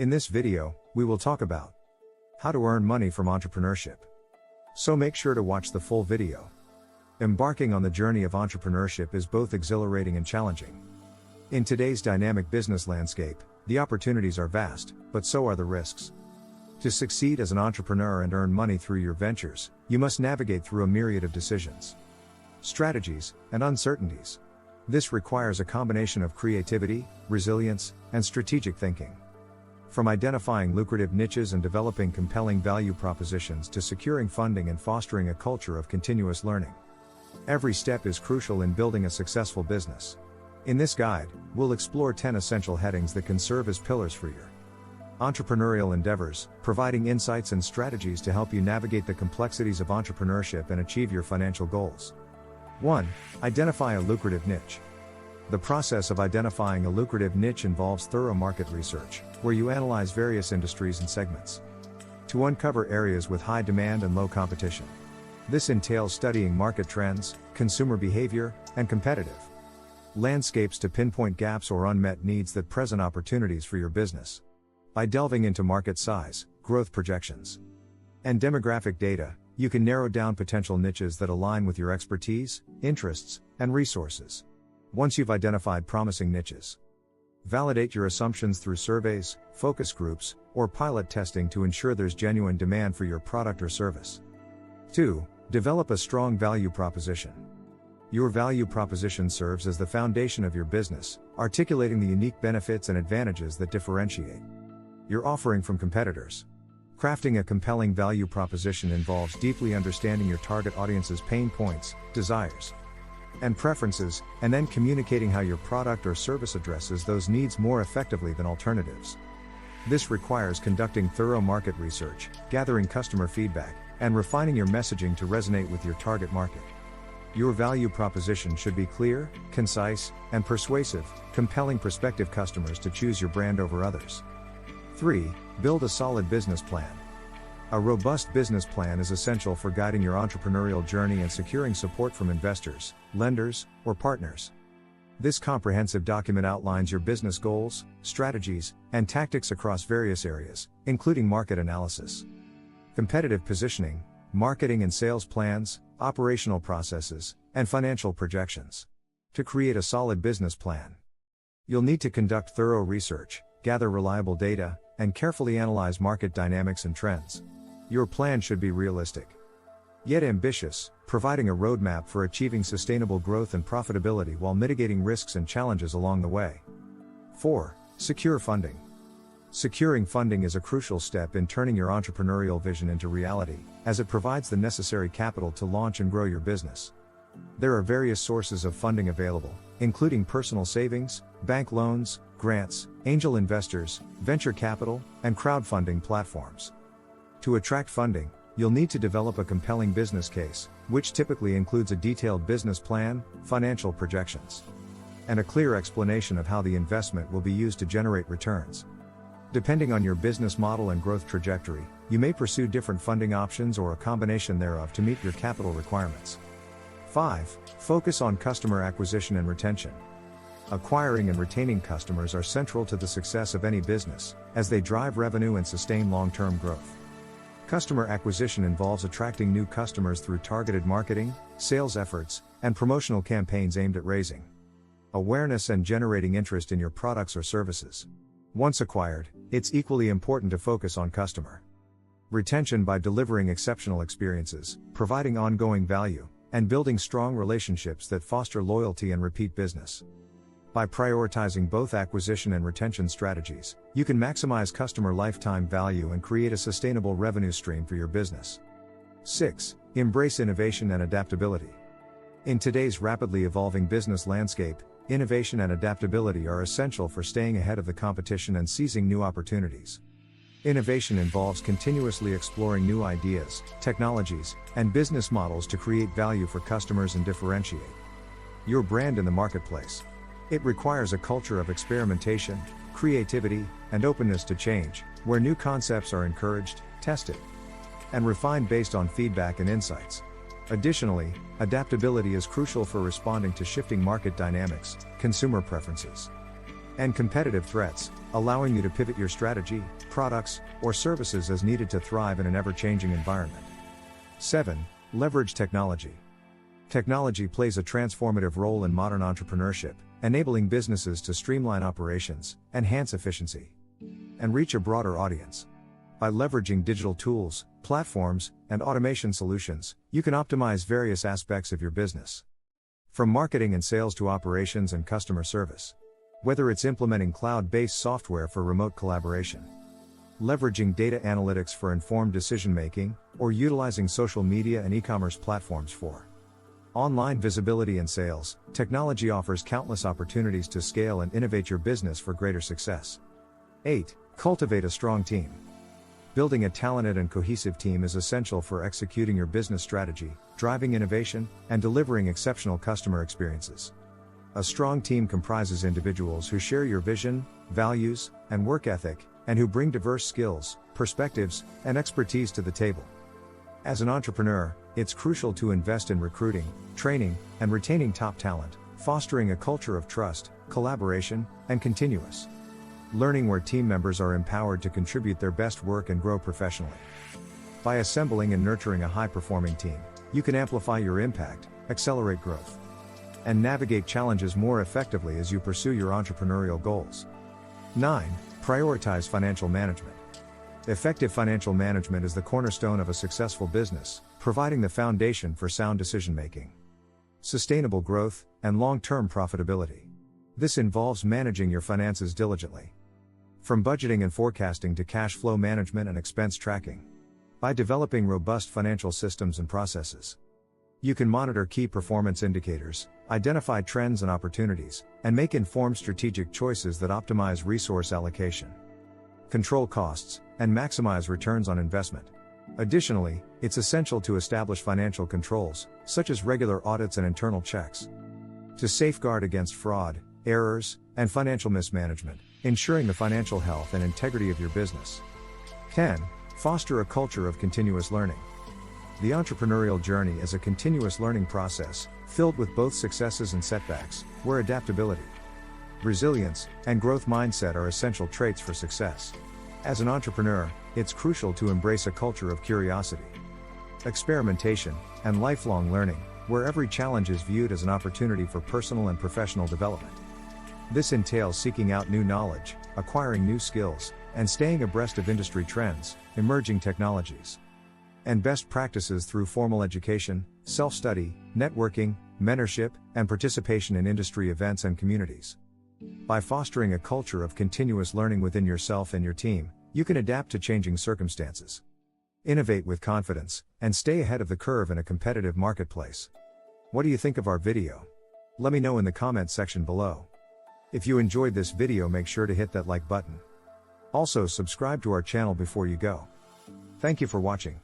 In this video, we will talk about how to earn money from entrepreneurship. So make sure to watch the full video. Embarking on the journey of entrepreneurship is both exhilarating and challenging. In today's dynamic business landscape, the opportunities are vast, but so are the risks. To succeed as an entrepreneur and earn money through your ventures, you must navigate through a myriad of decisions, strategies, and uncertainties. This requires a combination of creativity, resilience, and strategic thinking. From identifying lucrative niches and developing compelling value propositions to securing funding and fostering a culture of continuous learning, every step is crucial in building a successful business. In this guide, we'll explore 10 essential headings that can serve as pillars for your entrepreneurial endeavors, providing insights and strategies to help you navigate the complexities of entrepreneurship and achieve your financial goals. 1. Identify a lucrative niche. The process of identifying a lucrative niche involves thorough market research, where you analyze various industries and segments to uncover areas with high demand and low competition. This entails studying market trends, consumer behavior, and competitive landscapes to pinpoint gaps or unmet needs that present opportunities for your business. By delving into market size, growth projections, and demographic data, you can narrow down potential niches that align with your expertise, interests, and resources. Once you've identified promising niches, validate your assumptions through surveys, focus groups, or pilot testing to ensure there's genuine demand for your product or service. 2. Develop a strong value proposition. Your value proposition serves as the foundation of your business, articulating the unique benefits and advantages that differentiate your offering from competitors. Crafting a compelling value proposition involves deeply understanding your target audience's pain points, desires, and preferences, and then communicating how your product or service addresses those needs more effectively than alternatives. This requires conducting thorough market research, gathering customer feedback, and refining your messaging to resonate with your target market. Your value proposition should be clear, concise, and persuasive, compelling prospective customers to choose your brand over others. 3. Build a solid business plan. A robust business plan is essential for guiding your entrepreneurial journey and securing support from investors, lenders, or partners. This comprehensive document outlines your business goals, strategies, and tactics across various areas, including market analysis, competitive positioning, marketing and sales plans, operational processes, and financial projections. To create a solid business plan, you'll need to conduct thorough research, gather reliable data, and carefully analyze market dynamics and trends. Your plan should be realistic, yet ambitious, providing a roadmap for achieving sustainable growth and profitability while mitigating risks and challenges along the way. 4. Secure funding. Securing funding is a crucial step in turning your entrepreneurial vision into reality, as it provides the necessary capital to launch and grow your business. There are various sources of funding available, including personal savings, bank loans, grants, angel investors, venture capital, and crowdfunding platforms. To attract funding, you'll need to develop a compelling business case, which typically includes a detailed business plan, financial projections, and a clear explanation of how the investment will be used to generate returns. Depending on your business model and growth trajectory, you may pursue different funding options or a combination thereof to meet your capital requirements. 5. Focus on customer acquisition and retention. Acquiring and retaining customers are central to the success of any business, as they drive revenue and sustain long-term growth. Customer acquisition involves attracting new customers through targeted marketing, sales efforts, and promotional campaigns aimed at raising awareness and generating interest in your products or services. Once acquired, it's equally important to focus on customer retention by delivering exceptional experiences, providing ongoing value, and building strong relationships that foster loyalty and repeat business. By prioritizing both acquisition and retention strategies, you can maximize customer lifetime value and create a sustainable revenue stream for your business. 6. Embrace innovation and adaptability. In today's rapidly evolving business landscape, innovation and adaptability are essential for staying ahead of the competition and seizing new opportunities. Innovation involves continuously exploring new ideas, technologies, and business models to create value for customers and differentiate your brand in the marketplace. It requires a culture of experimentation, creativity, and openness to change, where new concepts are encouraged, tested, and refined based on feedback and insights. Additionally, adaptability is crucial for responding to shifting market dynamics, consumer preferences, and competitive threats, allowing you to pivot your strategy, products, or services as needed to thrive in an ever-changing environment. 7. Leverage technology. Technology plays a transformative role in modern entrepreneurship, enabling businesses to streamline operations, enhance efficiency, and reach a broader audience. By leveraging digital tools, platforms, and automation solutions, you can optimize various aspects of your business. From marketing and sales to operations and customer service. Whether it's implementing cloud-based software for remote collaboration, leveraging data analytics for informed decision-making, or utilizing social media and e-commerce platforms for online visibility and sales, technology offers countless opportunities to scale and innovate your business for greater success. 8. Cultivate a strong team. Building a talented and cohesive team is essential for executing your business strategy, driving innovation, and delivering exceptional customer experiences. A strong team comprises individuals who share your vision, values, and work ethic, and who bring diverse skills, perspectives, and expertise to the table. As an entrepreneur, it's crucial to invest in recruiting, training, and retaining top talent, fostering a culture of trust, collaboration, and continuous learning where team members are empowered to contribute their best work and grow professionally. By assembling and nurturing a high-performing team, you can amplify your impact, accelerate growth, and navigate challenges more effectively as you pursue your entrepreneurial goals. 9. Prioritize financial management. Effective financial management is the cornerstone of a successful business, providing the foundation for sound decision-making, sustainable growth, and long-term profitability. This involves managing your finances diligently. From budgeting and forecasting to cash flow management and expense tracking. By developing robust financial systems and processes, you can monitor key performance indicators, identify trends and opportunities, and make informed strategic choices that optimize resource allocation, control costs, and maximize returns on investment. Additionally, it's essential to establish financial controls, such as regular audits and internal checks, to safeguard against fraud, errors, and financial mismanagement, ensuring the financial health and integrity of your business. 10. Foster a culture of continuous learning. The entrepreneurial journey is a continuous learning process, filled with both successes and setbacks, where adaptability, resilience, and growth mindset are essential traits for success. As an entrepreneur, it's crucial to embrace a culture of curiosity, experimentation, and lifelong learning, where every challenge is viewed as an opportunity for personal and professional development. This entails seeking out new knowledge, acquiring new skills, and staying abreast of industry trends, emerging technologies, and best practices through formal education, self-study, networking, mentorship, and participation in industry events and communities. By fostering a culture of continuous learning within yourself and your team, you can adapt to changing circumstances, innovate with confidence, and stay ahead of the curve in a competitive marketplace. What do you think of our video? Let me know in the comments section below. If you enjoyed this video, make sure to hit that like button. Also, subscribe to our channel before you go. Thank you for watching.